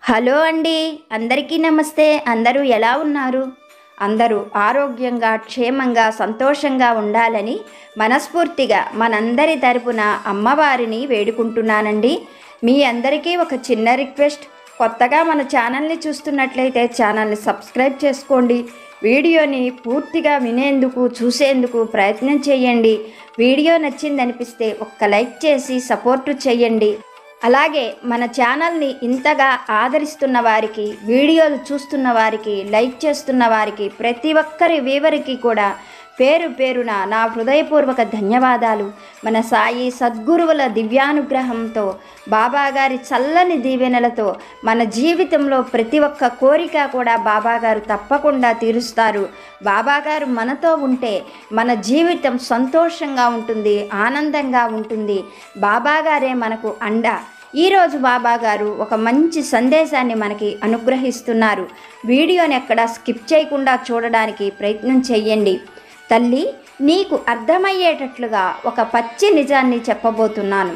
Hello అండి, అందరికీ నమస్తే. అందరూ ఎలా ఉన్నారు? అందరూ ఆరోగ్యంగా, క్షేమంగా, సంతోషంగా ఉండాలని మనస్ఫూర్తిగా మనందరి తరపున అమ్మవారిని వేడుకుంటున్నానండి. మీ అందరికీ ఒక చిన్న రిక్వెస్ట్. కొత్తగా మన ఛానల్ని చూస్తున్నట్లయితే ఛానల్ని సబ్స్క్రైబ్ చేసుకోండి. వీడియోని పూర్తిగా వినేందుకు, చూసేందుకు ప్రయత్నం చేయండి. వీడియో నచ్చిందనిపిస్తే ఒక్క లైక్ చేసి సపోర్టు చేయండి. అలాగే మన ఛానల్ని ఇంతగా ఆదరిస్తున్న వారికి, వీడియోలు చూస్తున్న వారికి, లైక్ చేస్తున్న వారికి, ప్రతి ఒక్కరి వీవరికి కూడా పేరు పేరున నా హృదయపూర్వక ధన్యవాదాలు. మన సాయి సద్గురువుల దివ్యానుగ్రహంతో, బాబాగారి చల్లని దీవెనలతో మన జీవితంలో ప్రతి ఒక్క కోరిక కూడా బాబాగారు తప్పకుండా తీరుస్తారు. బాబాగారు మనతో ఉంటే మన జీవితం సంతోషంగా ఉంటుంది, ఆనందంగా ఉంటుంది. బాబాగారే మనకు అండ. ఈరోజు బాబాగారు ఒక మంచి సందేశాన్ని మనకి అనుగ్రహిస్తున్నారు. వీడియోని ఎక్కడా స్కిప్ చేయకుండా చూడడానికి ప్రయత్నం చేయండి. తల్లి, నీకు అర్థమయ్యేటట్లుగా ఒక పచ్చి నిజాన్ని చెప్పబోతున్నాను.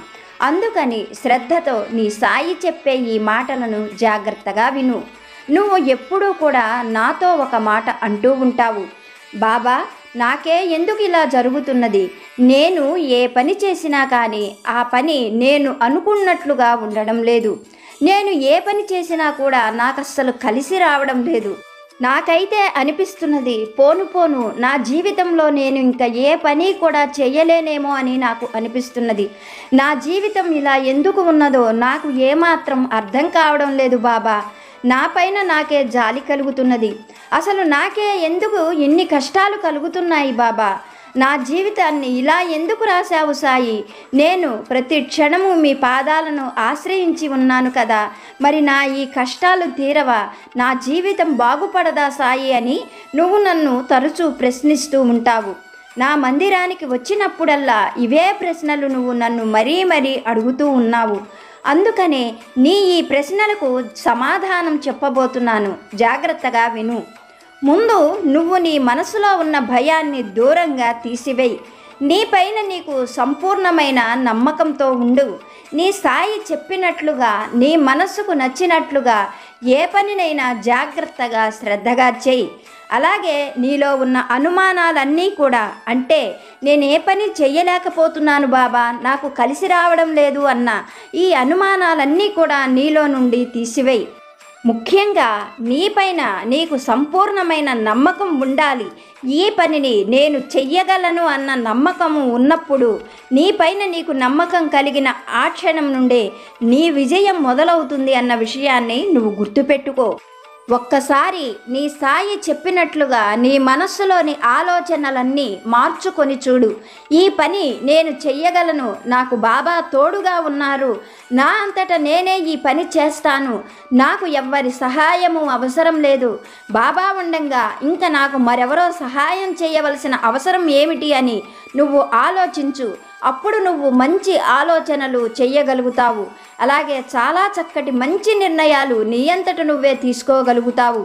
అందుకని శ్రద్ధతో నీ సాయి చెప్పే ఈ మాటలను జాగ్రత్తగా విను. నువ్వు ఎప్పుడూ కూడా నాతో ఒక మాట అంటూ ఉంటావు, బాబా నాకే ఎందుకు ఇలా జరుగుతున్నది? నేను ఏ పని చేసినా కానీ ఆ పని నేను అనుకున్నట్లుగా ఉండడం లేదు. నేను ఏ పని చేసినా కూడా నాకు అస్సలు కలిసి రావడం లేదు. నాకైతే అనిపిస్తున్నది, పోను పోను నా జీవితంలో నేను ఇంకా ఏ పని కూడా చేయలేనేమో అని నాకు అనిపిస్తున్నది. నా జీవితం ఇలా ఎందుకు ఉన్నదో నాకు ఏమాత్రం అర్థం కావడం లేదు బాబా. నా పైన నాకే జాలి కలుగుతున్నది. అసలు నాకే ఎందుకు ఇన్ని కష్టాలు కలుగుతున్నాయి బాబా? నా జీవితాన్ని ఇలా ఎందుకు రాశావు సాయి? నేను ప్రతి క్షణము మీ పాదాలను ఆశ్రయించి ఉన్నాను కదా, మరి నా ఈ కష్టాలు తీరవా? నా జీవితం బాగుపడదా సాయి అని నువ్వు నన్ను తరచూ ప్రశ్నిస్తూ ఉంటావు. నా మందిరానికి వచ్చినప్పుడల్లా ఇవే ప్రశ్నలు నువ్వు నన్ను మరీ అడుగుతూ ఉన్నావు. అందుకనే నీ ఈ ప్రశ్నలకు సమాధానం చెప్పబోతున్నాను. జాగ్రత్తగా విను. ముందు నువ్వు నీ మనసులో ఉన్న భయాన్ని దూరంగా తీసివేయి. నీపైన నీకు సంపూర్ణమైన నమ్మకంతో ఉండు. నీ సాయి చెప్పినట్లుగా, నీ మనసుకు నచ్చినట్లుగా ఏ పనినైనా జాగ్రత్తగా, శ్రద్ధగా చేయి. అలాగే నీలో ఉన్న అనుమానాలన్నీ కూడా, అంటే నేను ఏ పని చెయ్యలేకపోతున్నాను బాబా, నాకు కలిసి రావడం లేదు అన్న ఈ అనుమానాలన్నీ కూడా నీలో నుండి తీసివేయి. ముఖ్యంగా నీపైన నీకు సంపూర్ణమైన నమ్మకం ఉండాలి. ఈ పనిని నేను చెయ్యగలను అన్న నమ్మకము ఉన్నప్పుడు, నీపైన నీకు నమ్మకం కలిగిన ఆ క్షణం నుండే నీ విజయం మొదలవుతుంది అన్న విషయాన్ని నువ్వు గుర్తుపెట్టుకో. ఒక్కసారి నీ సాయి చెప్పినట్లుగా నీ మనస్సులోని ఆలోచనలన్నీ మార్చుకొని చూడు. ఈ పని నేను చెయ్యగలను, నాకు బాబా తోడుగా ఉన్నారు, నా అంతటా నేనే ఈ పని చేస్తాను, నాకు ఎవ్వరి సహాయము అవసరం లేదు, బాబా ఉండంగా ఇంకా నాకు మరెవరో సహాయం చేయవలసిన అవసరం ఏమిటి అని నువ్వు ఆలోచించు. అప్పుడు నువ్వు మంచి ఆలోచనలు చెయ్యగలుగుతావు. అలాగే చాలా చక్కటి మంచి నిర్ణయాలు నీ అంతట నువ్వే తీసుకోగలుగుతావు.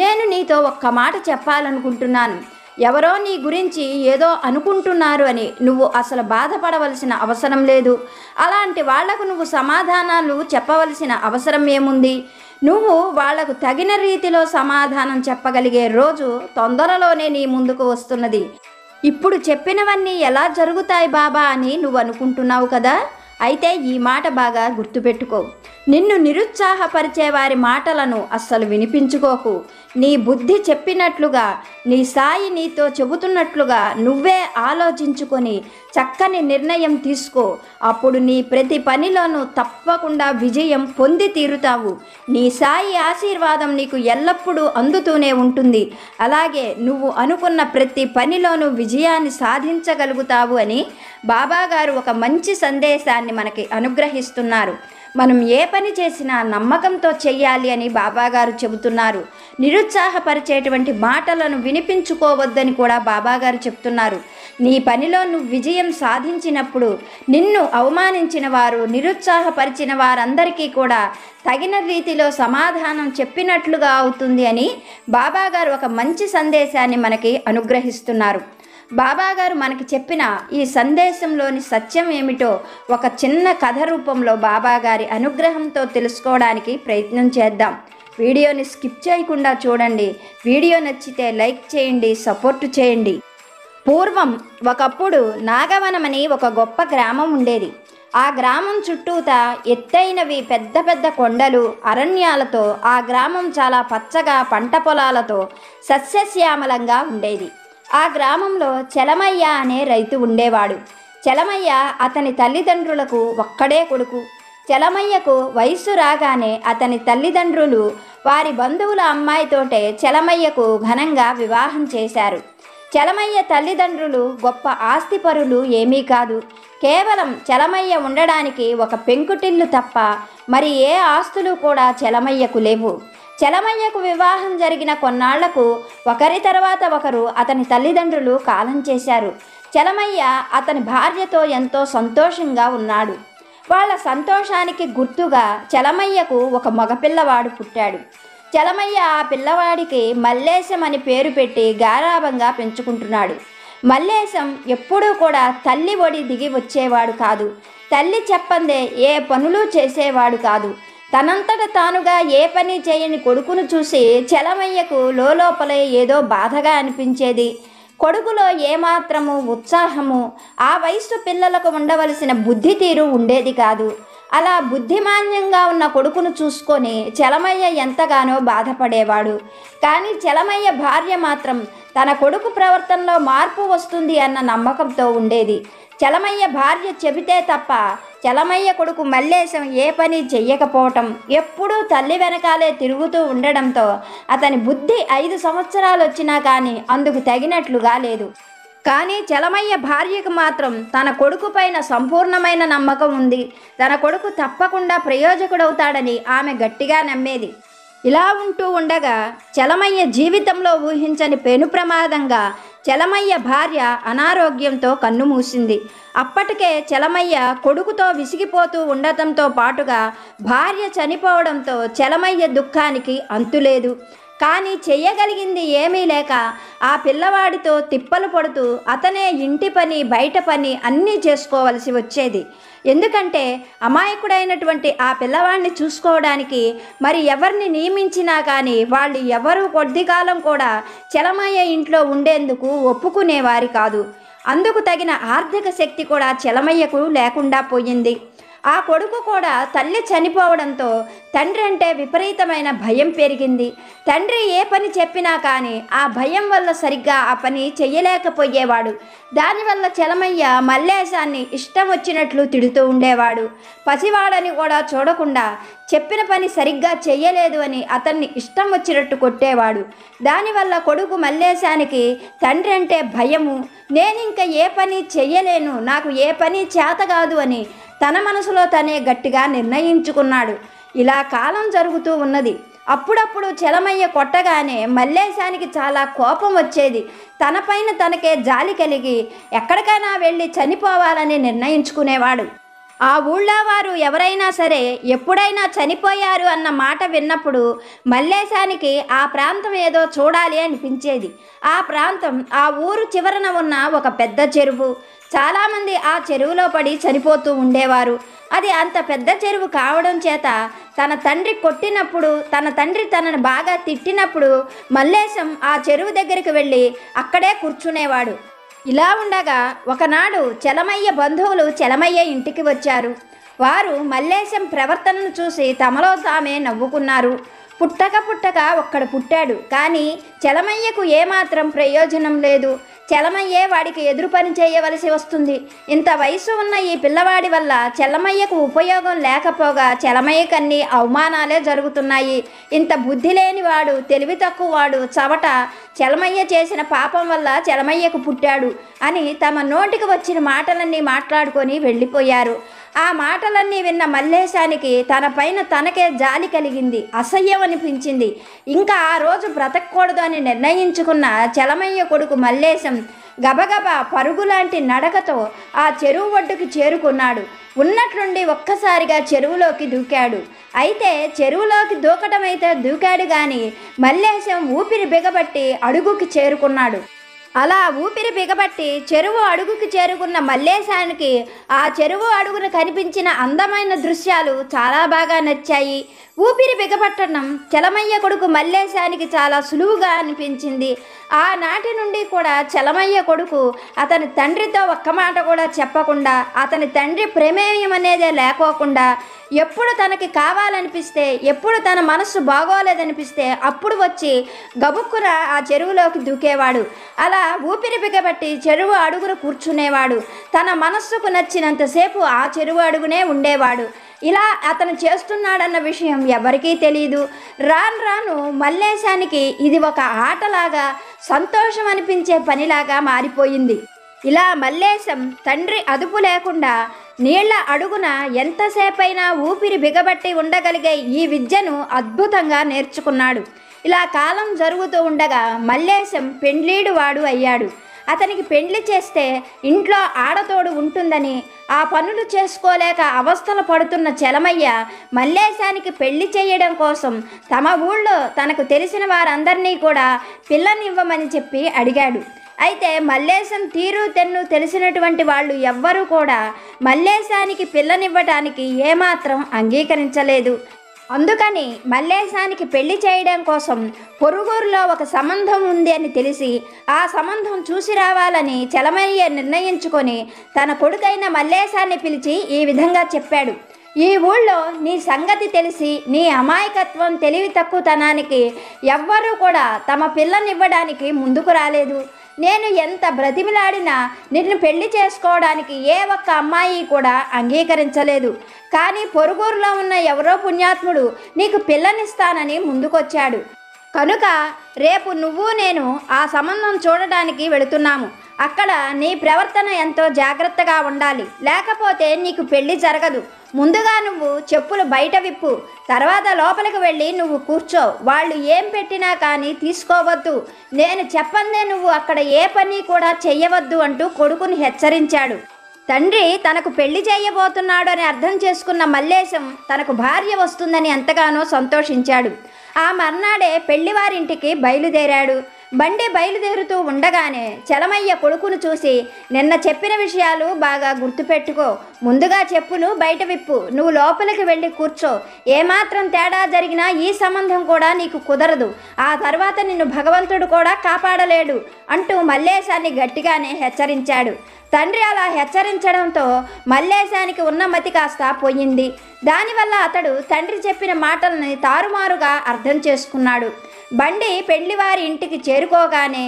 నేను నీతో ఒక్క మాట చెప్పాలనుకుంటున్నాను. ఎవరో నీ గురించి ఏదో అనుకుంటున్నారు అని నువ్వు అసలు బాధపడవలసిన అవసరం లేదు. అలాంటి వాళ్లకు నువ్వు సమాధానాలు చెప్పవలసిన అవసరం ఏముంది? నువ్వు వాళ్లకు తగిన రీతిలో సమాధానం చెప్పగలిగే రోజు తొందరలోనే నీ ముందుకు వస్తున్నది. ఇప్పుడు చెప్పినవన్నీ ఎలా జరుగుతాయి బాబా అని నువ్వు అనుకుంటున్నావు కదా? అయితే ఈ మాట బాగా గుర్తుపెట్టుకో. నిన్ను నిరుత్సాహపరిచే వారి మాటలను అస్సలు వినిపించుకోకు. నీ బుద్ధి చెప్పినట్లుగా, నీ సాయి నీతో చెబుతున్నట్లుగా నువ్వే ఆలోచించుకొని చక్కని నిర్ణయం తీసుకో. అప్పుడు నీ ప్రతి పనిలోనూ తప్పకుండా విజయం పొంది తీరుతావు. నీ సాయి ఆశీర్వాదం నీకు ఎల్లప్పుడూ అందుతూనే ఉంటుంది. అలాగే నువ్వు అనుకున్న ప్రతి పనిలోనూ విజయాన్ని సాధించగలుగుతావు అని బాబాగారు ఒక మంచి సందేశాన్ని మనకి అనుగ్రహిస్తున్నారు. మనం ఏ పని చేసినా నమ్మకంతో చెయ్యాలి అని బాబాగారు చెబుతున్నారు. నిరుత్సాహపరిచేటువంటి మాటలను వినిపించుకోవద్దని కూడా బాబాగారు చెప్తున్నారు. నీ పనిలో నువ్వు విజయం సాధించినప్పుడు నిన్ను అవమానించిన వారు, నిరుత్సాహపరిచిన వారందరికీ కూడా తగిన రీతిలో సమాధానం చెప్పినట్లుగా అవుతుంది అని బాబాగారు ఒక మంచి సందేశాన్ని మనకి అనుగ్రహిస్తున్నారు. బాబాగారు మనకి చెప్పిన ఈ సందేశంలోని సత్యం ఏమిటో ఒక చిన్న కథ రూపంలో బాబాగారి అనుగ్రహంతో తెలుసుకోవడానికి ప్రయత్నం చేద్దాం. వీడియోని స్కిప్ చేయకుండా చూడండి. వీడియో నచ్చితే లైక్ చేయండి, సపోర్టు చేయండి. పూర్వం ఒకప్పుడు నాగవనమని ఒక గొప్ప గ్రామం ఉండేది. ఆ గ్రామం చుట్టూతా ఎత్తైనవి పెద్ద పెద్ద కొండలు, అరణ్యాలతో ఆ గ్రామం చాలా పచ్చగా పంట పొలాలతో సస్యశ్యామలంగా ఉండేది. ఆ గ్రామంలో చలమయ్య అనే రైతు ఉండేవాడు. చలమయ్య అతని తల్లిదండ్రులకు ఒక్కడే కొడుకు. చలమయ్యకు వయస్సు రాగానే అతని తల్లిదండ్రులు వారి బంధువుల అమ్మాయితోటే చలమయ్యకు ఘనంగా వివాహం చేశారు. చలమయ్య తల్లిదండ్రులు గొప్ప ఆస్తిపరులు ఏమీ కాదు. కేవలం చలమయ్య ఉండడానికి ఒక పెంకుటిల్లు తప్ప మరి ఏ ఆస్తులు కూడా చలమయ్యకు లేవు. చలమయ్యకు వివాహం జరిగిన కొన్నాళ్లకు ఒకరి తర్వాత ఒకరు అతని తల్లిదండ్రులు కాలం చేశారు. చలమయ్య అతని భార్యతో ఎంతో సంతోషంగా ఉన్నాడు. వాళ్ళ సంతోషానికి గుర్తుగా చలమయ్యకు ఒక మగపిల్లవాడు పుట్టాడు. చలమయ్య ఆ పిల్లవాడికి మల్లేశం అని పేరు పెట్టి గారాబంగా పెంచుకుంటున్నాడు. మల్లేశం ఎప్పుడూ కూడా తల్లి ఒడి దిగి వచ్చేవాడు కాదు. తల్లి చెప్పందే ఏ పనులు చేసేవాడు కాదు. తనంతట తానుగా ఏ పని చేయని కొడుకును చూసి చలమయ్యకు లోపలే ఏదో బాధగా అనిపించేది. కొడుకులో ఏమాత్రము ఉత్సాహము, ఆ వయస్సు పిల్లలకు ఉండవలసిన బుద్ధి తీరు ఉండేది కాదు. అలా బుద్ధిమాన్యంగా ఉన్న కొడుకును చూసుకొని చలమయ్య ఎంతగానో బాధపడేవాడు. కానీ చలమయ్య భార్య మాత్రం తన కొడుకు ప్రవర్తనలో మార్పు వస్తుంది అన్న నమ్మకంతో ఉండేది. చలమయ్య భార్య చెబితే తప్ప చలమయ్య కొడుకు మల్లేశం ఏ పని చెయ్యకపోవటం, ఎప్పుడూ తల్లి వెనకాలే తిరుగుతూ ఉండడంతో అతని బుద్ధి 5 సంవత్సరాలు వచ్చినా కానీ అందుకు తగినట్లుగా లేదు. కానీ చలమయ్య భార్యకు మాత్రం తన కొడుకు పైన సంపూర్ణమైన నమ్మకం ఉంది. తన కొడుకు తప్పకుండా ప్రయోజకుడవుతాడని ఆమె గట్టిగా నమ్మేది. ఇలా ఉంటూ ఉండగా చలమయ్య జీవితంలో ఊహించని పెను ప్రమాదంగా చలమయ్య భార్య అనారోగ్యంతో కన్నుమూసింది. అప్పటికే చలమయ్య కొడుకుతో విసిగిపోతూ ఉండటంతో పాటుగా భార్య చనిపోవడంతో చలమయ్య దుఃఖానికి అంతులేదు. కానీ చెయ్యగలిగింది ఏమీ లేక ఆ పిల్లవాడితో తిప్పలు పడుతూ అతనే ఇంటి పని బయట పని అన్నీ చేసుకోవలసి వచ్చేది. ఎందుకంటే అమాయకుడైనటువంటి ఆ పిల్లవాడిని చూసుకోవడానికి మరి ఎవరిని నియమించినా కానీ వాళ్ళు ఎవరూ కొద్ది కాలం కూడా చలమయ్య ఇంట్లో ఉండేందుకు ఒప్పుకునేవారి కాదు. అందుకు తగిన ఆర్థిక శక్తి కూడా చలమయ్యకు లేకుండా పోయింది. ఆ కొడుకు కూడా తల్లి చనిపోవడంతో తండ్రి అంటే విపరీతమైన భయం పెరిగింది. తండ్రి ఏ పని చెప్పినా కానీ ఆ భయం వల్ల సరిగ్గా ఆ పని చెయ్యలేకపోయేవాడు. దానివల్ల చలమయ్య మల్లేశాన్ని ఇష్టం వచ్చినట్లు తిడుతూ ఉండేవాడు. పసివాడని కూడా చూడకుండా చెప్పిన పని సరిగ్గా చెయ్యలేదు అని అతన్ని ఇష్టం వచ్చినట్టు కొట్టేవాడు. దానివల్ల కొడుకు మల్లేశానికి తండ్రి అంటే భయము, నేనింక ఏ పని చెయ్యలేను, నాకు ఏ పని చేత కాదు అని తన మనసులో తనే గట్టిగా నిర్ణయించుకున్నాడు. ఇలా కాలం జరుగుతూ ఉన్నది. అప్పుడప్పుడు చలమయ్య కొట్టగానే మల్లేశానికి చాలా కోపం వచ్చేది. తనపైన తనకే జాలి కలిగి ఎక్కడికైనా వెళ్ళి చనిపోవాలని నిర్ణయించుకునేవాడు. ఆ ఊళ్ళో వారు ఎవరైనా సరే ఎప్పుడైనా చనిపోయారు అన్న మాట విన్నప్పుడు మల్లేశానికి ఆ ప్రాంతం ఏదో చూడాలి అనిపించేది. ఆ ప్రాంతం ఆ ఊరు చివరన ఉన్న ఒక పెద్ద చెరువు. చాలామంది ఆ చెరువులో పడి చనిపోతూ ఉండేవారు. అది అంత పెద్ద చెరువు కావడం చేత తన తండ్రి కొట్టినప్పుడు, తన తండ్రి తనను బాగా తిట్టినప్పుడు మల్లేశం ఆ చెరువు దగ్గరికి వెళ్ళి అక్కడే కూర్చునేవాడు. ఇలా ఉండగా ఒకనాడు చలమయ్య బంధువులు చలమయ్య ఇంటికి వచ్చారు. వారు మల్లేశం ప్రవర్తనను చూసి తమలో తామే నవ్వుకున్నారు. పుట్టక ఒక్కడు పుట్టాడు, కానీ చలమయ్యకు ఏమాత్రం ప్రయోజనం లేదు. చలమయ్యే వాడికి ఎదురు పని చేయవలసి వస్తుంది. ఇంత వయసు ఉన్న ఈ పిల్లవాడి వల్ల చలమయ్యకు ఉపయోగం లేకపోగా చలమయ్యకన్నీ అవమానాలే జరుగుతున్నాయి. ఇంత బుద్ధి లేనివాడు, తెలివి తక్కువవాడు, చవట చలమయ్య చేసిన పాపం వల్ల చలమయ్యకు పుట్టాడు అని తమ నోటికి వచ్చిన మాటలన్నీ మాట్లాడుకొని వెళ్ళిపోయారు. ఆ మాటలన్నీ విన్న మల్లేశానికి తన పైన తనకే జాలి కలిగింది, అసహ్యం అనిపించింది. ఇంకా ఆ రోజు బ్రతకూడదు అని నిర్ణయించుకున్న చలమయ్య కొడుకు మల్లేశం గబగబా పరుగులాంటి నడకతో ఆ చెరువు ఒడ్డుకి చేరుకున్నాడు. ఉన్నట్లుండి ఒక్కసారిగా చెరువులోకి దూకాడు. అయితే చెరువులోకి దూకటమైతే దూకాడు కానీ మల్లేశం ఊపిరి బిగబట్టి అడుగుకి చేరుకున్నాడు. అలా ఊపిరి బిగబట్టి చెరువు అడుగుకి చేరుకున్న మల్లేశానికి ఆ చెరువు అడుగున కనిపించిన అందమైన దృశ్యాలు చాలా బాగా నచ్చాయి. ఊపిరి బిగపట్టడం చలమయ్య కొడుకు మల్లేశానికి చాలా సులువుగా అనిపించింది. ఆనాటి నుండి కూడా చలమయ్య కొడుకు అతని తండ్రితో ఒక్క మాట కూడా చెప్పకుండా, అతని తండ్రి ప్రమేయం అనేదే లేకోకుండా ఎప్పుడు తనకి కావాలనిపిస్తే, ఎప్పుడు తన మనస్సు బాగోలేదనిపిస్తే అప్పుడు వచ్చి గబుక్కున ఆ చెరువులోకి దూకేవాడు. అలా ఊపిరి బిగబట్టి చెరువు అడుగున కూర్చునేవాడు. తన మనస్సుకు నచ్చినంతసేపు ఆ చెరువు అడుగునే ఉండేవాడు. ఇలా అతను చేస్తున్నాడన్న విషయం ఎవరికీ తెలియదు. రాను రాను మల్లేశానికి ఇది ఒక ఆటలాగా, సంతోషం అనిపించే పనిలాగా మారిపోయింది. ఇలా మల్లేశం తండ్రి అదుపు లేకుండా నీళ్ల అడుగున ఎంతసేపైనా ఊపిరి బిగబట్టి ఉండగలిగే ఈ విద్యను అద్భుతంగా నేర్చుకున్నాడు. ఇలా కాలం జరుగుతూ ఉండగా మల్లేశం పెండ్లీడు వాడు అయ్యాడు. అతనికి పెండ్లి చేస్తే ఇంట్లో ఆడతోడు ఉంటుందని, ఆ పనులు చేసుకోలేక అవస్థలు పడుతున్న చలమయ్య మల్లేశానికి పెళ్లి చేయడం కోసం తమ ఊళ్ళో తనకు తెలిసిన వారందరినీ కూడా పిల్లనివ్వమని చెప్పి అడిగాడు. అయితే మల్లేశం తీరు తెన్ను తెలిసినటువంటి వాళ్ళు ఎవ్వరూ కూడా మల్లేశానికి పిల్లనివ్వటానికి ఏమాత్రం అంగీకరించలేదు. అందుకని మల్లేశానికి పెళ్లి చేయడం కోసం పొరుగురులో ఒక సంబంధం ఉంది అని తెలిసి ఆ సంబంధం చూసి రావాలని చలమయ్య నిర్ణయించుకొని తన కొడుకైన మల్లేశాన్ని పిలిచి ఈ విధంగా చెప్పాడు. ఈ ఊళ్ళో నీ సంగతి తెలిసి నీ అమాయకత్వం, తెలివి తక్కువతనానికి ఎవ్వరూ కూడా తమ పిల్లనివ్వడానికి ముందుకు రాలేదు. నేను ఎంత బ్రతిమిలాడినా నిన్ను పెళ్లి చేసుకోవడానికి ఏ ఒక్క అమ్మాయి కూడా అంగీకరించలేదు. కానీ పొరుగురులో ఉన్న ఎవరో పుణ్యాత్ముడు నీకు పిల్లనిస్తానని ముందుకొచ్చాడు. కనుక రేపు నువ్వు నేను ఆ సంబంధం చూడడానికి వెళుతున్నాము. అక్కడ నీ ప్రవర్తన ఎంతో జాగ్రత్తగా ఉండాలి, లేకపోతే నీకు పెళ్లి జరగదు. ముందుగా నువ్వు చెప్పులు బయట విప్పు, తర్వాత లోపలికి వెళ్ళి నువ్వు కూర్చో. వాళ్ళు ఏం పెట్టినా కానీ తీసుకోవద్దు. నేను చెప్పందే నువ్వు అక్కడ ఏ పని కూడా చెయ్యవద్దు అంటూ కొడుకుని హెచ్చరించాడు. తండ్రి తనకు పెళ్లి చేయబోతున్నాడు అని అర్థం చేసుకున్న మల్లేశం తనకు భార్య వస్తుందని ఎంతగానో సంతోషించాడు. ఆ మర్నాడే పెళ్లివారింటికి బయలుదేరాడు. బండి బయలుదేరుతూ ఉండగానే చలమయ్య కొడుకును చూసి, నిన్న చెప్పిన విషయాలు బాగా గుర్తుపెట్టుకో. ముందుగా చెప్పులు బయట విప్పు, నువ్వు లోపలికి వెళ్ళి కూర్చో. ఏమాత్రం తేడా జరిగినా ఈ సంబంధం కూడా నీకు కుదరదు. ఆ తర్వాత నిన్ను భగవంతుడు కూడా కాపాడలేడు అంటూ మల్లేశాన్ని గట్టిగానే హెచ్చరించాడు. తండ్రి అలా హెచ్చరించడంతో మల్లేశానికి ఉన్న మతి కాస్త పోయింది. దానివల్ల అతడు తండ్రి చెప్పిన మాటల్ని తారుమారుగా అర్థం చేసుకున్నాడు. బండి పెళ్లివారి ఇంటికి చేరుకోగానే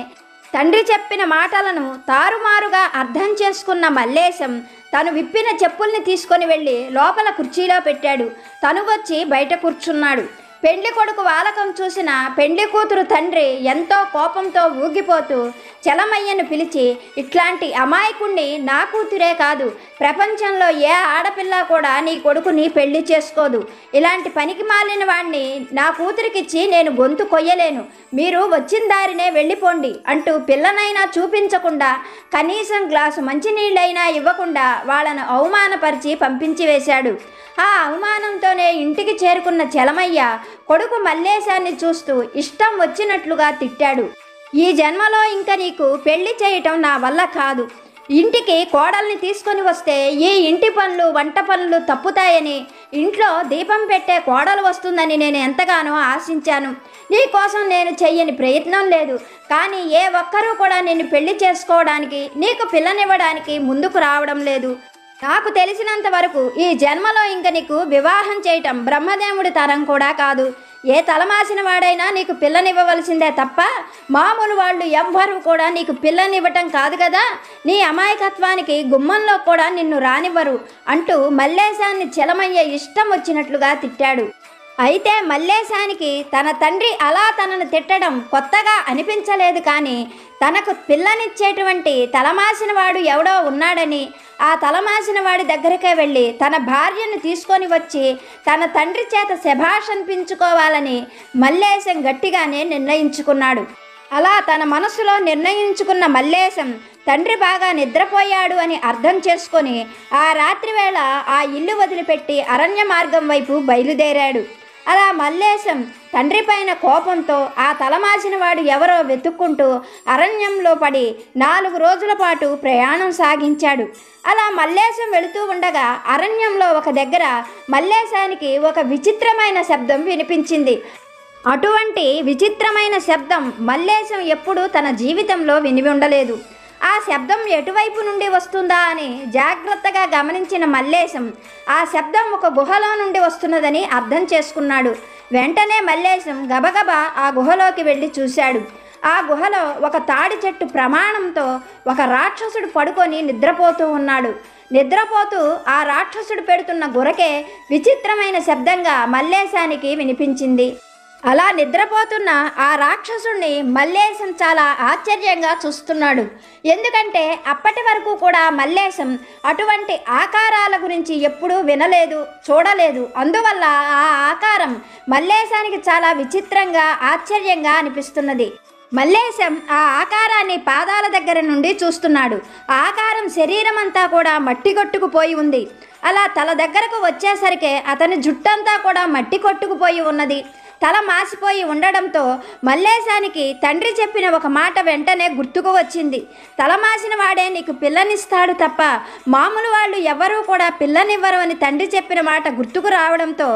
తండ్రి చెప్పిన మాటలను తారుమారుగా అర్థం చేసుకున్న మల్లేశం తను విప్పిన చెప్పుల్ని తీసుకొని వెళ్ళి లోపల కుర్చీలో పెట్టాడు. తను వచ్చి బయట కూర్చున్నాడు. పెండ్లి కొడుకు వాలకం చూసిన పెండ్లి కూతురు తండ్రి ఎంతో కోపంతో ఊగిపోతూ చలమయ్యను పిలిచి, ఇట్లాంటి అమాయకుణ్ణి నా కూతురే కాదు, ప్రపంచంలో ఏ ఆడపిల్ల కూడా నీ కొడుకుని పెళ్లి చేసుకోదు. ఇలాంటి పనికి మాలిన వాణ్ణి నా కూతురికిచ్చి నేను గొంతు కొయ్యలేను. మీరు వచ్చిన దారినే వెళ్ళిపోండి అంటూ పిల్లనైనా చూపించకుండా, కనీసం గ్లాసు మంచినీళ్ళైనా ఇవ్వకుండా వాళ్ళను అవమానపరిచి పంపించి వేశాడు. ఆ అవమానంతోనే ఇంటికి చేరుకున్న చలమయ్య కొడుకు మల్లేశాన్ని చూస్తూ ఇష్టం వచ్చినట్లుగా తిట్టాడు. ఈ జన్మలో ఇంక నీకు పెళ్లి చేయటం నా వల్ల కాదు. ఇంటికి కోడల్ని తీసుకొని వస్తే ఈ ఇంటి పనులు, వంట పనులు తప్పుతాయని, ఇంట్లో దీపం పెట్టే కోడలు వస్తుందని నేను ఎంతగానో ఆశించాను. నీ కోసం నేను చెయ్యని ప్రయత్నం లేదు. కానీ ఏ ఒక్కరూ కూడా నిన్ను పెళ్లి చేసుకోవడానికి, నీకు పిల్లనివ్వడానికి ముందుకు రావడం లేదు. నాకు తెలిసినంత వరకు ఈ జన్మలో ఇంక నీకు వివాహం చేయటం బ్రహ్మదేవుడి తరం కూడా కాదు. ఏ తలమాసిన వాడైనా నీకు పిల్లనివ్వవలసిందే తప్ప మామూలు వాళ్ళు ఎవ్వరూ కూడా నీకు పిల్లనివ్వటం కాదు కదా. నీ అమాయకత్వానికి గుమ్మంలో కూడా నిన్ను రానివ్వరు అంటూ మల్లేశాన్ని చలమయ్య ఇష్టం వచ్చినట్లుగా తిట్టాడు. అయితే మల్లేశానికి తన తండ్రి అలా తనను తిట్టడం కొత్తగా అనిపించలేదు. కానీ తనకు పిల్లనిచ్చేటువంటి తలమాసిన వాడు ఎవడో ఉన్నాడని, ఆ తలమాసిన వాడి దగ్గరకే వెళ్ళి తన భార్యను తీసుకొని వచ్చి తన తండ్రి చేత శభాష్ అనిపించుకోవాలని మల్లేశం గట్టిగానే నిర్ణయించుకున్నాడు. అలా తన మనసులో నిర్ణయించుకున్న మల్లేశం తండ్రి బాగా నిద్రపోయాడు అని అర్థం చేసుకొని ఆ రాత్రి వేళ ఆ ఇల్లు వదిలిపెట్టి అరణ్య మార్గం వైపు బయలుదేరాడు. అలా మల్లేశం తండ్రి పైన కోపంతో ఆ తలమాసిన వాడు ఎవరో వెతుక్కుంటూ అరణ్యంలో పడి 4 రోజుల పాటు ప్రయాణం సాగించాడు. అలా మల్లేశం వెళుతూ ఉండగా అరణ్యంలో ఒక దగ్గర మల్లేశానికి ఒక విచిత్రమైన శబ్దం వినిపించింది. అటువంటి విచిత్రమైన శబ్దం మల్లేశం ఎప్పుడూ తన జీవితంలో విని ఉండలేదు. ఆ శబ్దం ఎటువైపు నుండి వస్తుందా అని జాగ్రత్తగా గమనించిన మల్లేశం ఆ శబ్దం ఒక గుహలో నుండి వస్తున్నదని అర్థం చేసుకున్నాడు. వెంటనే మల్లేశం గబగబా ఆ గుహలోకి వెళ్ళి చూశాడు. ఆ గుహలో ఒక తాడి చెట్టు ప్రమాణంతో ఒక రాక్షసుడు పడుకొని నిద్రపోతూ ఉన్నాడు. నిద్రపోతూ ఆ రాక్షసుడు పెడుతున్న గురకే విచిత్రమైన శబ్దంగా మల్లేశానికి వినిపించింది. అలా నిద్రపోతున్న ఆ రాక్షసుడిని మల్లేశం చాలా ఆశ్చర్యంగా చూస్తున్నాడు. ఎందుకంటే అప్పటి వరకు కూడా మల్లేశం అటువంటి ఆకారాల గురించి ఎప్పుడూ వినలేదు, చూడలేదు. అందువల్ల ఆ ఆకారం మల్లేశానికి చాలా విచిత్రంగా, ఆశ్చర్యంగా అనిపిస్తున్నది. మల్లేశం ఆ ఆకారాన్ని పాదాల దగ్గర నుండి చూస్తున్నాడు. ఆ ఆకారం శరీరం అంతా కూడా మట్టి కొట్టుకుపోయి ఉంది. అలా తల దగ్గరకు వచ్చేసరికి అతని జుట్టంతా కూడా మట్టి కొట్టుకుపోయి ఉన్నది. తల మాసిపోయి ఉండడంతో మల్లేశానికి తండ్రి చెప్పిన ఒక మాట వెంటనే గుర్తుకు వచ్చింది. తల మాసిన వాడే నీకు పిల్లనిస్తాడు తప్ప మామూలు వాళ్ళు ఎవరూ కూడా పిల్లనివ్వరు అని తండ్రి చెప్పిన మాట గుర్తుకు రావడంతో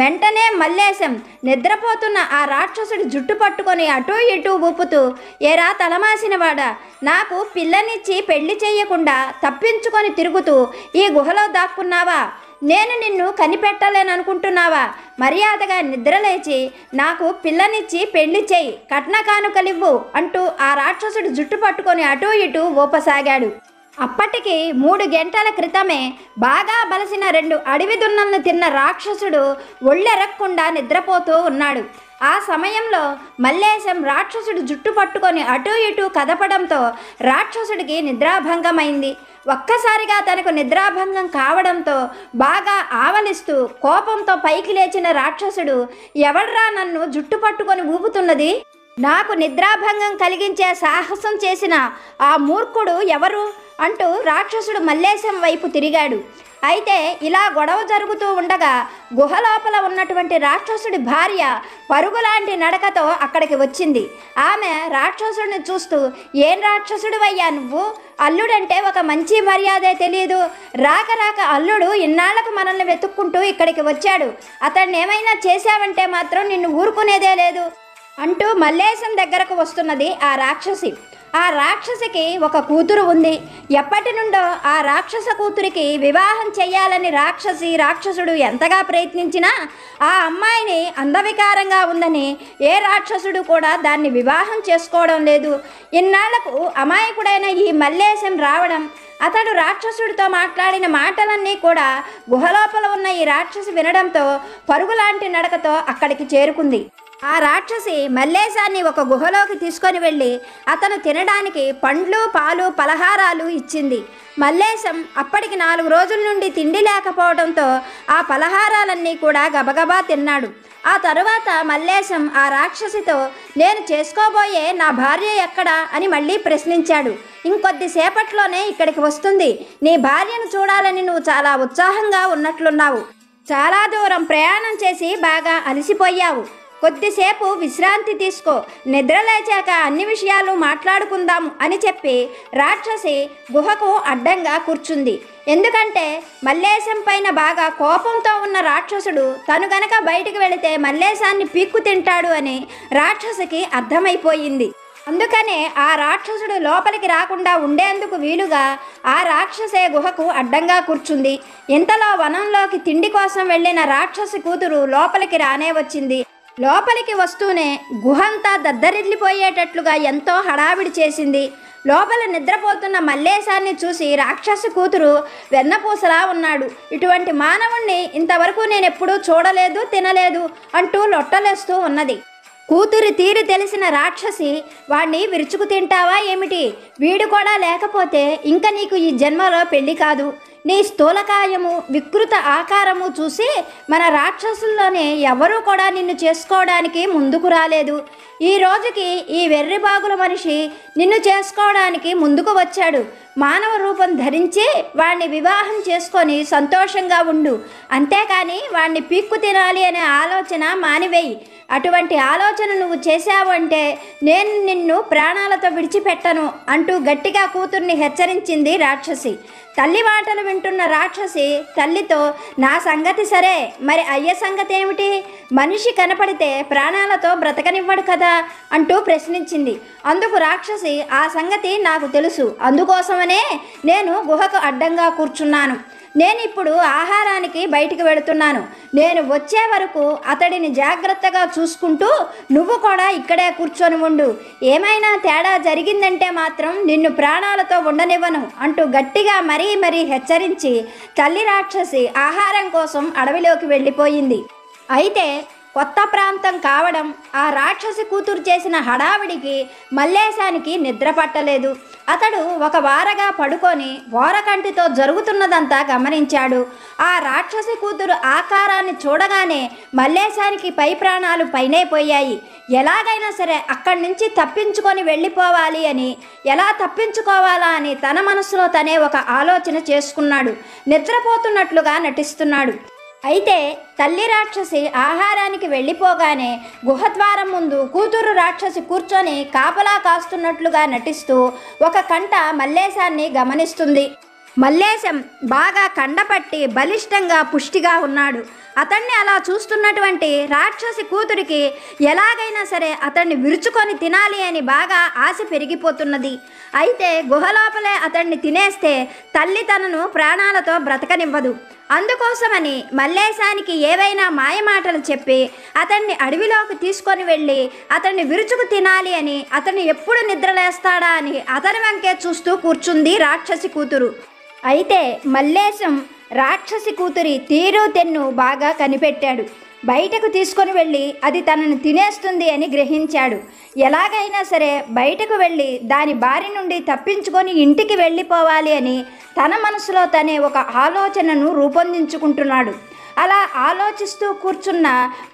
వెంటనే మల్లేశం నిద్రపోతున్న ఆ రాక్షసుడి జుట్టు పట్టుకొని అటూ ఇటూ ఊపుతూ, ఏరా తలమాసిన వాడా, నాకు పిల్లనిచ్చి పెళ్లి చేయకుండా తప్పించుకొని తిరుగుతూ ఈ గుహలో దాక్కున్నావా? నేను నిన్ను కనిపెట్టలేననుకుంటున్నావా? మర్యాదగా నిద్రలేచి నాకు పిల్లనిచ్చి పెళ్లి చేయి, కట్న కానుకలివ్వు అంటూ ఆ రాక్షసుడు జుట్టు పట్టుకొని అటూ ఇటూ ఊపసాగాడు. అప్పటికి 3 గంటల క్రితమే బాగా బలసిన 2 అడవి దున్నలను తిన్న రాక్షసుడు ఒళ్ళెరక్కుండా నిద్రపోతూ ఉన్నాడు. ఆ సమయంలో మల్లేశం రాక్షసుడు జుట్టు పట్టుకొని అటూ ఇటూ కదపడంతో రాక్షసుడికి నిద్రాభంగమైంది. ఒక్కసారిగా తనకు నిద్రాభంగం కావడంతో బాగా ఆవలిస్తూ కోపంతో పైకి లేచిన రాక్షసుడు, ఎవడ్రా నన్ను జుట్టు పట్టుకొని ఊపుతున్నది? నాకు నిద్రాభంగం కలిగించే సాహసం చేసిన ఆ మూర్ఖుడు ఎవరు అంటూ రాక్షసుడు మల్లేశం వైపు తిరిగాడు. అయితే ఇలా గొడవ జరుగుతూ ఉండగా గుహ లోపల ఉన్నటువంటి రాక్షసుడి భార్య పరుగులాంటి నడకతో అక్కడికి వచ్చింది. ఆమె రాక్షసుడిని చూస్తూ, ఏం రాక్షసుడివయ్యా నువ్వు? అల్లుడంటే ఒక మంచి మర్యాదే తెలియదు. రాక రాక అల్లుడు ఇన్నాళ్లకు మనల్ని వెతుక్కుంటూ ఇక్కడికి వచ్చాడు. అతన్ని ఏమైనా చేశావంటే మాత్రం నిన్ను ఊరుకునేదే లేదు అంటూ మల్లేశం దగ్గరకు వస్తున్నది ఆ రాక్షసి. ఆ రాక్షసికి ఒక కూతురు ఉంది. ఎప్పటి నుండో ఆ రాక్షస కూతురికి వివాహం చేయాలని రాక్షసుడు ఎంతగా ప్రయత్నించినా ఆ అమ్మాయిని అందవికారంగా ఉందని ఏ రాక్షసుడు కూడా దాన్ని వివాహం చేసుకోవడం లేదు. ఇన్నాళ్లకు అమాయకుడైన ఈ మల్లేశం రావడం, అతడు రాక్షసుడితో మాట్లాడిన మాటలన్నీ కూడా గుహలోపల ఉన్న ఈ రాక్షసి వినడంతో పరుగులాంటి నడకతో అక్కడికి చేరుకుంది. ఆ రాక్షసి మల్లేశాన్ని ఒక గుహలోకి తీసుకొని వెళ్ళి అతను తినడానికి పండ్లు, పాలు, పలహారాలు ఇచ్చింది. మల్లేశం అప్పటికి 4 రోజుల నుండి తిండి లేకపోవడంతో ఆ పలహారాలన్నీ కూడా గబగబా తిన్నాడు. ఆ తరువాత మల్లేశం ఆ రాక్షసితో, నేను చేసుకోబోయే నా భార్య ఎక్కడా అని మళ్ళీ ప్రశ్నించాడు. ఇంకొద్దిసేపట్లోనే ఇక్కడికి వస్తుంది. నీ భార్యను చూడాలని నువ్వు చాలా ఉత్సాహంగా ఉన్నట్లున్నావు. చాలా దూరం ప్రయాణం చేసి బాగా అలసిపోయావు. కొద్దిసేపు విశ్రాంతి తీసుకో, నిద్రలేచాక అన్ని విషయాలు మాట్లాడుకుందాం అని చెప్పి రాక్షసి గుహకు అడ్డంగా కూర్చుంది. ఎందుకంటే మల్లేశం పైన బాగా కోపంతో ఉన్న రాక్షసుడు తను గనక బయటికి వెళితే మల్లేశాన్ని పీక్కు తింటాడు అని రాక్షసికి అర్థమైపోయింది. అందుకనే ఆ రాక్షసుడు లోపలికి రాకుండా ఉండేందుకు వీలుగా ఆ రాక్షసే గుహకు అడ్డంగా కూర్చుంది. ఇంతలో వనంలోకి తిండి కోసం వెళ్ళిన రాక్షసి కూతురు లోపలికి రానే వచ్చింది. లోపలికి వస్తూనే గుహంతా దద్దరిల్లిపోయేటట్లుగా ఎంతో హడావిడి చేసింది. లోపల నిద్రపోతున్న మల్లేశాన్ని చూసి రాక్షసి కూతురు వెన్నపూసలా ఉన్నాడు. ఇటువంటి మానవుణ్ణి ఇంతవరకు నేనెప్పుడూ చూడలేదు, తినలేదు అంటూ లొట్టలేస్తూ ఉన్నది. కూతురి తీరు తెలిసిన రాక్షసి వాణ్ణి విరుచుకు తింటావా ఏమిటి? వీడు కూడా లేకపోతే ఇంక నీకు ఈ జన్మలో పెళ్లి కాదు. నీ స్థూలకాయము వికృత ఆకారము చూసి మన రాక్షసుల్లోనే ఎవరూ కూడా నిన్ను చేసుకోవడానికి ముందుకు రాలేదు. ఈ రోజుకి ఈ వెర్రిబాగుల మనిషి నిన్ను చేసుకోవడానికి ముందుకు వచ్చాడు. మానవ రూపం ధరించి వాణ్ణి వివాహం చేసుకొని సంతోషంగా ఉండు. అంతేకాని వాణ్ణి పీక్కు తినాలి అనే ఆలోచన మానివేయి. అటువంటి ఆలోచన నువ్వు చేశావు అంటే నేను నిన్ను ప్రాణాలతో విడిచిపెట్టను అంటూ గట్టిగా కూతుర్ని హెచ్చరించింది రాక్షసి. తల్లి మాటలు వింటున్న రాక్షసి తల్లితో, నా సంగతి సరే, మరి అయ్య సంగతి ఏమిటి? మనిషి కనపడితే ప్రాణాలతో బ్రతకనివ్వడు కదా అంటూ ప్రశ్నించింది. అందుకు రాక్షసి, ఆ సంగతి నాకు తెలుసు, అందుకోసమనే నేను గుహకు అడ్డంగా కూర్చున్నాను. నేను ఇప్పుడు ఆహారానికి బయటికి వెళుతున్నాను. నేను వచ్చే వరకు అతడిని జాగ్రత్తగా చూసుకుంటూ నువ్వు కూడా ఇక్కడే కూర్చొని ఉండు. ఏమైనా తేడా జరిగిందంటే మాత్రం నిన్ను ప్రాణాలతో ఉండనివ్వను అంటూ గట్టిగా మరీ హెచ్చరించి తల్లి రాక్షసి ఆహారం కోసం అడవిలోకి వెళ్ళిపోయింది. అయితే కొత్త ప్రాంతం కావడం, ఆ రాక్షసి కూతురు చేసిన హడావిడికి మల్లేశానికి నిద్ర పట్టలేదు. అతడు ఒక వారగా పడుకొని ఓరకంటితో జరుగుతున్నదంతా గమనించాడు. ఆ రాక్షసి కూతురు ఆకారాన్ని చూడగానే మల్లేశానికి పై ప్రాణాలు పైనే పోయాయి. ఎలాగైనా సరే అక్కడి నుంచి తప్పించుకొని వెళ్ళిపోవాలి అని, ఎలా తప్పించుకోవాలా అని తన మనసులో తనే ఒక ఆలోచన చేసుకున్నాడు. నిద్రపోతున్నట్లుగా నటిస్తున్నాడు. అయితే తల్లి రాక్షసి ఆహారానికి వెళ్ళిపోగానే గుహద్వారం ముందు కూతురు రాక్షసి కూర్చొని కాపలా కాస్తున్నట్లుగా నటిస్తూ ఒక కంట మల్లేశాన్ని గమనిస్తుంది. మల్లేశం బాగా కండపట్టి బలిష్టంగా పుష్టిగా ఉన్నాడు. అతన్ని అలా చూస్తున్నటువంటి రాక్షసి కూతురికి ఎలాగైనా సరే అతన్ని విరుచుకొని తినాలి అని బాగా ఆశ పెరిగిపోతున్నది. అయితే గుహలోపలే అతన్ని తినేస్తే తల్లి తనను ప్రాణాలతో బ్రతకనివ్వదు. అందుకోసమని మల్లేశానికి ఏవైనా మాయమాటలు చెప్పి అతన్ని అడవిలోకి తీసుకొని వెళ్ళి అతన్ని విరుచుకు తినాలి అని, అతన్ని ఎప్పుడు నిద్రలేస్తాడా అని అతని వెంకే చూస్తూ కూర్చుంది రాక్షసి కూతురు. అయితే మల్లేశం రాక్షసి కూతురి తీరు తెన్ను బాగా కనిపెట్టాడు. బయటకు తీసుకొని వెళ్ళి అది తనను తినేస్తుంది అని గ్రహించాడు. ఎలాగైనా సరే బయటకు వెళ్ళి దాని బారి నుండి తప్పించుకొని ఇంటికి వెళ్ళిపోవాలి అని తన మనసులో తనే ఒక ఆలోచనను రూపొందించుకుంటున్నాడు. అలా ఆలోచిస్తూ కూర్చున్న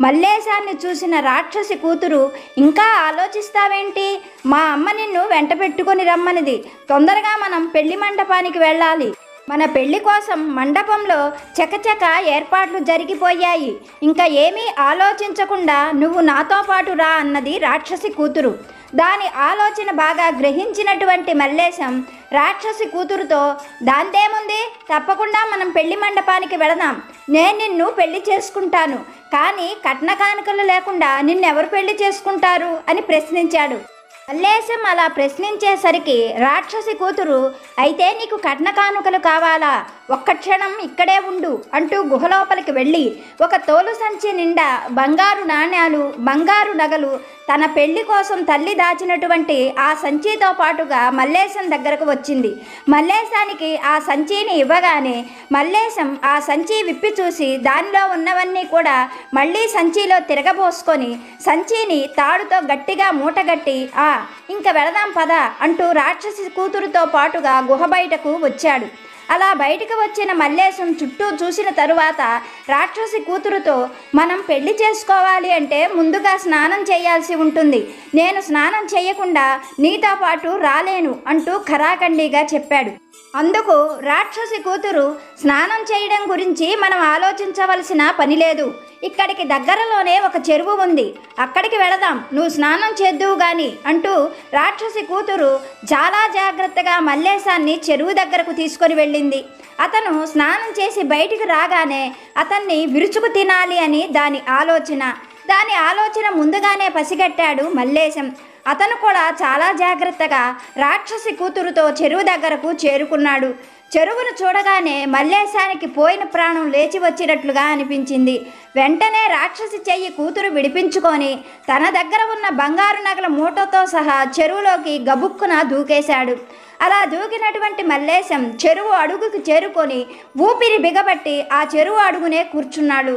మల్లేశాన్ని చూసిన రాక్షసి కూతురు, ఇంకా ఆలోచిస్తావేంటి? మా అమ్మ నిన్ను వెంట పెట్టుకొని రమ్మనిది. తొందరగా మనం పెళ్లి మండపానికి వెళ్ళాలి. మన పెళ్లి కోసం మండపంలో చకచక ఏర్పాట్లు జరిగిపోయాయి. ఇంకా ఏమీ ఆలోచించకుండా నువ్వు నాతో పాటు రా అన్నది రాక్షసి కూతురు. దాని ఆలోచన బాగా గ్రహించినటువంటి మల్లేశం రాక్షసి కూతురుతో, దాంతేముంది, తప్పకుండా మనం పెళ్లి మండపానికి వెళదాం. నేను నిన్ను పెళ్లి చేసుకుంటాను, కానీ కట్న కానుకలు లేకుండా నిన్నెవరు పెళ్లి చేసుకుంటారు అని ప్రశ్నించాడు. మల్లేశం అలా ప్రశ్నించేసరికి రాక్షసి కూతురు, అయితే నీకు కట్న కానుకలు కావాలా? ఒక్క క్షణం ఇక్కడే ఉండు అంటూ గుహలోపలికి వెళ్ళి ఒక తోలు సంచి నిండా బంగారు నాణ్యాలు, బంగారు నగలు, తన పెళ్లి కోసం తల్లి దాచినటువంటి ఆ సంచితో పాటుగా మల్లేశం దగ్గరకు వచ్చింది. మల్లేశానికి ఆ సంచిని ఇవ్వగానే మల్లేశం ఆ సంచి విప్పి చూసి దానిలో ఉన్నవన్నీ కూడా మళ్ళీ సంచిలో తిరగబోసుకొని సంచిని తాడుతో గట్టిగా మూటగట్టి, ఇంక వెళదాం పద అంటూ రాక్షసి కూతురుతో పాటుగా గుహ బయటకు వచ్చాడు. అలా బయటకు వచ్చిన మల్లేశం చుట్టూ చూసిన తరువాత రాక్షసి కూతురుతో, మనం పెళ్లి చేసుకోవాలి అంటే ముందుగా స్నానం చేయాల్సి ఉంటుంది. నేను స్నానం చేయకుండా నీతో పాటు రాలేను అంటూ ఖరాఖండిగా చెప్పాడు. అందుకు రాక్షసి కూతురు, స్నానం చేయడం గురించి మనం ఆలోచించవలసిన పని లేదు. ఇక్కడికి దగ్గరలోనే ఒక చెరువు ఉంది, అక్కడికి వెళదాం, నువ్వు స్నానం చేద్దువు గాని అంటూ రాక్షసి కూతురు చాలా జాగ్రత్తగా మల్లేశాన్ని చెరువు దగ్గరకు తీసుకొని వెళ్ళింది. అతను స్నానం చేసి బయటికి రాగానే అతన్ని విరుచుకు తినాలి అని దాని ఆలోచన ముందుగానే పసిగట్టాడు మల్లేశం. అతను కూడా చాలా జాగ్రత్తగా రాక్షసి కూతురుతో చెరువు దగ్గరకు చేరుకున్నాడు. చెరువును చూడగానే మల్లేశానికి పోయిన ప్రాణం లేచి వచ్చినట్లుగా అనిపించింది. వెంటనే రాక్షసి చెయ్యి కూతురు విడిపించుకొని తన దగ్గర ఉన్న బంగారు నగల మూటతో సహా చెరువులోకి గబుక్కున దూకేశాడు. అలా దూకినటువంటి మల్లేశం చెరువు అడుగుకు చేరుకొని ఊపిరి బిగబట్టి ఆ చెరువు అడుగునే కూర్చున్నాడు.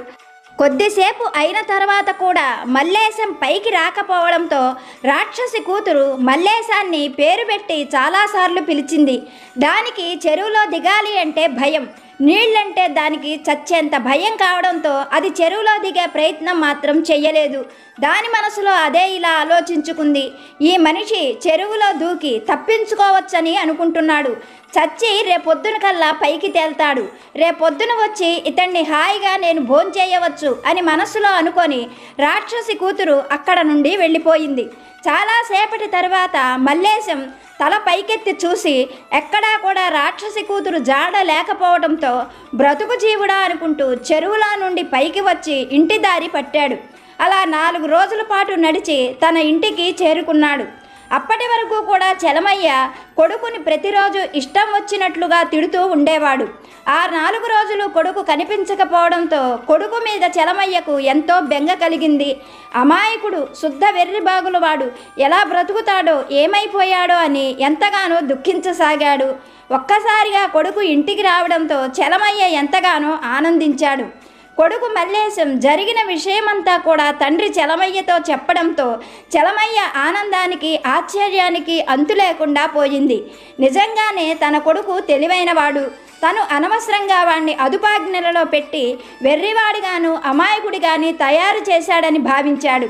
కొద్దిసేపు అయిన తర్వాత కూడా మల్లేశం పైకి రాకపోవడంతో రాక్షసి కూతురు మల్లేశాన్ని పేరు పెట్టి చాలాసార్లు పిలిచింది. దానికి చెరువులో దిగాలి అంటే భయం, నీళ్ళంటే దానికి చచ్చేంత భయం కావడంతో అది చెరువులో దిగే ప్రయత్నం మాత్రం చెయ్యలేదు. దాని మనసులో అదే ఇలా ఆలోచించుకుంది, ఈ మనిషి చెరువులో దూకి తప్పించుకోవచ్చని అనుకుంటున్నాడు. చచ్చి రేపొద్దున కల్లా పైకి తేల్తాడు. రేపొద్దున వచ్చి ఇతన్ని హాయిగా నేను భోంచేయవచ్చు అని మనసులో అనుకొని రాక్షసి కూతురు అక్కడ నుండి వెళ్ళిపోయింది. చాలాసేపటి తర్వాత మల్లేశం తల పైకెత్తి చూసి ఎక్కడా కూడా రాక్షసి కూతురు జాడ లేకపోవడంతో బ్రతుకు జీవుడా అనుకుంటూ చెరువులో నుండి పైకి వచ్చి ఇంటి దారి పట్టాడు. అలా 4 రోజుల పాటు నడిచి తన ఇంటికి చేరుకున్నాడు. అప్పటి వరకు కూడా చలమయ్య కొడుకుని ప్రతిరోజు ఇష్టం వచ్చినట్లుగా తిడుతూ ఉండేవాడు. ఆ 4 రోజులు కొడుకు కనిపించకపోవడంతో కొడుకు మీద చలమయ్యకు ఎంతో బెంగ కలిగింది. అమాయకుడు, శుద్ధ వెర్రిబాగుల వాడు ఎలా బ్రతుకుతాడో, ఏమైపోయాడో అని ఎంతగానో దుఃఖించసాగాడు. ఒక్కసారిగా కొడుకు ఇంటికి రావడంతో చలమయ్య ఎంతగానో ఆనందించాడు. కొడుకు మల్లేశం జరిగిన విషయమంతా కూడా తండ్రి చలమయ్యతో చెప్పడంతో చలమయ్య ఆనందానికి ఆశ్చర్యానికి అంతు లేకుండా పోయింది. నిజంగానే తన కొడుకు తెలివైనవాడు. తను అనవసరంగా వాణ్ణి అదుపాజ్ఞలలో పెట్టి వెర్రివాడిగాను అమాయకుడిగాని తయారు చేశాడని భావించాడు.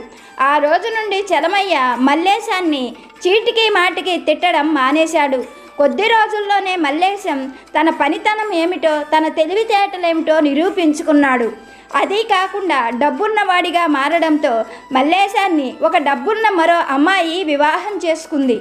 ఆ రోజు నుండి చలమయ్య మల్లేశాన్ని చీటికి మాటికి తిట్టడం మానేశాడు. కొద్ది రోజుల్లోనే మల్లేశం తన పనితనం ఏమిటో, తన తెలివితేటలేమిటో నిరూపించుకున్నాడు. అదీ కాకుండా డబ్బున్నవాడిగా మారడంతో మల్లేశాన్ని ఒక డబ్బున్న మరో అమ్మాయి వివాహం చేసుకుంది.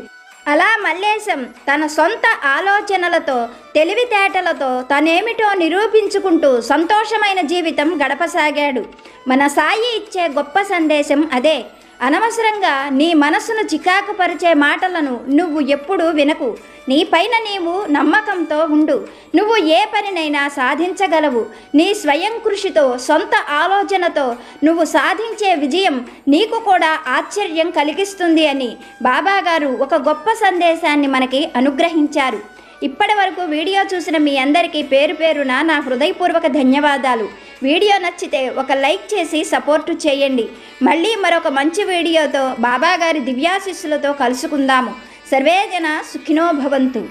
అలా మల్లేశం తన సొంత ఆలోచనలతో, తెలివితేటలతో తనేమిటో నిరూపించుకుంటూ సంతోషమైన జీవితం గడపసాగాడు. మన సాయి ఇచ్చే గొప్ప సందేశం అదే. అనవసరంగా నీ మనసును చికాకు పరిచే మాటలను నువ్వు ఎప్పుడూ వినకు. నీ పైన నీవు నమ్మకంతో ఉండు. నువ్వు ఏ పనినైనా సాధించగలవు. నీ స్వయం కృషితో, సొంత ఆలోచనతో నువ్వు సాధించే విజయం నీకు కూడా ఆశ్చర్యం కలిగిస్తుంది అని బాబాగారు ఒక గొప్ప సందేశాన్ని మనకి అనుగ్రహించారు. ఇప్పటి వరకు వీడియో చూసిన మీ అందరికీ పేరు పేరున నా హృదయపూర్వక ధన్యవాదాలు. వీడియో నచ్చితే ఒక లైక్ చేసి సపోర్టు చేయండి. మళ్ళీ మరొక మంచి వీడియోతో బాబాగారి దివ్యాశీస్సులతో కలుసుకుందాము. సర్వేజన సుఖినో భవంతు.